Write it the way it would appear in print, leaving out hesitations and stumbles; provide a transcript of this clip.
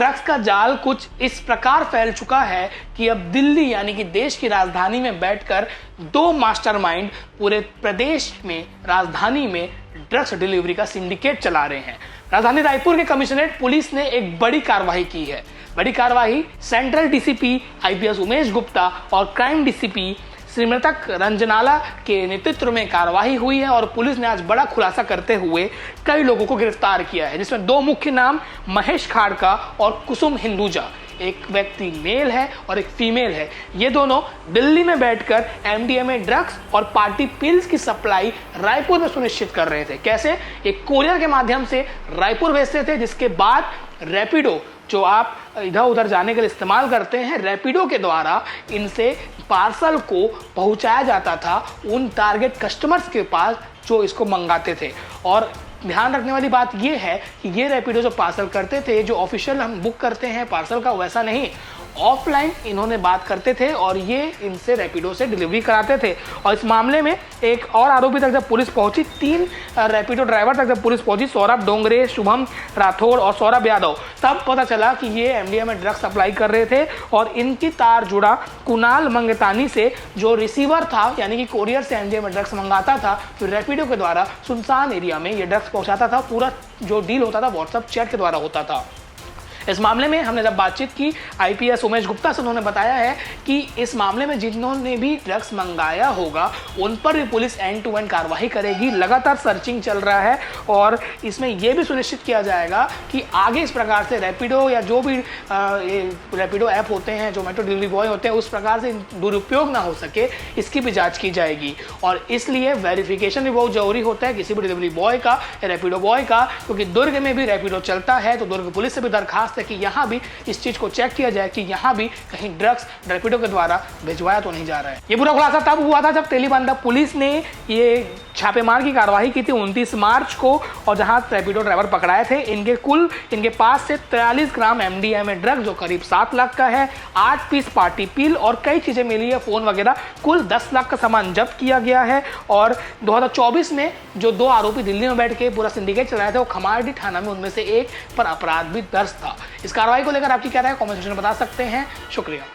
Drugs का जाल कुछ इस प्रकार फैल चुका है कि अब दिल्ली यानी कि देश की राजधानी में बैठकर दो मास्टरमाइंड पूरे प्रदेश में राजधानी में ड्रग्स डिलीवरी का सिंडिकेट चला रहे हैं। राजधानी रायपुर के कमिश्नरेट पुलिस ने एक बड़ी कार्रवाई की है। बड़ी कार्रवाई central DCP IPS Umesh Gupta और क्राइम डीसीपी श्रीमृतक रंजनाला के नेतृत्व में कार्रवाई हुई है और पुलिस ने आज बड़ा खुलासा करते हुए कई लोगों को गिरफ्तार किया है, जिसमें दो मुख्य नाम महेश खाड़का और कुसुम हिंदुजा, एक व्यक्ति मेल है और एक फीमेल है। ये दोनों दिल्ली में बैठकर एमडीएमए ड्रग्स और पार्टी पिल्स की सप्लाई रायपुर में सुनिश्चित कर रहे थे। कैसे? एक कोरियर के माध्यम से रायपुर भेजते थे, जिसके बाद रैपिडो जो आप इधर उधर जाने के लिए इस्तेमाल करते हैं, रैपिडो के द्वारा इनसे पार्सल को पहुंचाया जाता था उन टारगेट कस्टमर्स के पास जो इसको मंगाते थे। और ध्यान रखने वाली बात यह है कि ये रैपिडो जो पार्सल करते थे, जो ऑफिशियल हम बुक करते हैं पार्सल का, वैसा नहीं, ऑफलाइन इन्होंने बात करते थे और ये इनसे रैपिडो से डिलीवरी कराते थे। और इस मामले में एक और आरोपी तक जब पुलिस पहुंची, 3 रैपिडो ड्राइवर तक जब पुलिस पहुंची, सौरभ डोंगरे, शुभम राठौड़ और सौरभ यादव, तब पता चला कि ये एमडीएमए ड्रग्स सप्लाई कर रहे थे और इनकी तार जुड़ा कुणाल मंगतानी से, जो रिसीवर था यानी कि कोरियर से एमडीएमए ड्रग्स मंगाता था, फिर रैपिडो के द्वारा सुनसान एरिया में ये ड्रग्स पहुंचाता था। पूरा जो डील होता था व्हाट्सएप चैट के द्वारा होता था। इस मामले में हमने जब बातचीत की आईपीएस उमेश गुप्ता से, उन्होंने बताया है कि इस मामले में जिन्होंने भी ड्रग्स मंगाया होगा उन पर भी पुलिस एंड टू एंड कार्रवाई करेगी। लगातार सर्चिंग चल रहा है और इसमें यह भी सुनिश्चित किया जाएगा कि आगे इस प्रकार से रैपिडो या जो भी रैपिडो ऐप होते हैं, जोमेटो डिलीवरी बॉय होते हैं, उस प्रकार से दुरुपयोग ना हो सके, इसकी भी जाँच की जाएगी। और इसलिए वेरिफिकेशन भी बहुत जरूरी होता है किसी भी डिलीवरी बॉय का, रैपिडो बॉय का, क्योंकि दुर्ग में भी रैपिडो चलता है तो दुर्ग पुलिस से भी दरखास्त है कि यहाँ भी इस चीज को चेक किया जाए कि यहाँ भी कहीं ड्रग्स रैपिडो के द्वारा भिजवाया तो नहीं जा रहा है। ये पूरा खुलासा तब हुआ था जब तेलीबांधा पुलिस ने ये छापेमार की कार्रवाई की थी 29 मार्च को, और जहां रैपिडो ड्राइवर पकड़ाए थे। इनके पास से 43 ग्राम एमडीएमए ड्रग जो करीब 7 लाख का है, 8 पीस पार्टी पिल और कई चीजें मिली है, फोन वगैरह, कुल 10 लाख का सामान जब्त किया गया है। और 2024 में जो 2 आरोपी दिल्ली में बैठ के पूरा सिंडिकेट चलाए थे, वो खमारडी थाना में उनमें से एक पर अपराध भी दर्ज था। इस कार्रवाई को लेकर आपकी क्या राय है, कमेंट सेक्शन में बता सकते हैं। शुक्रिया।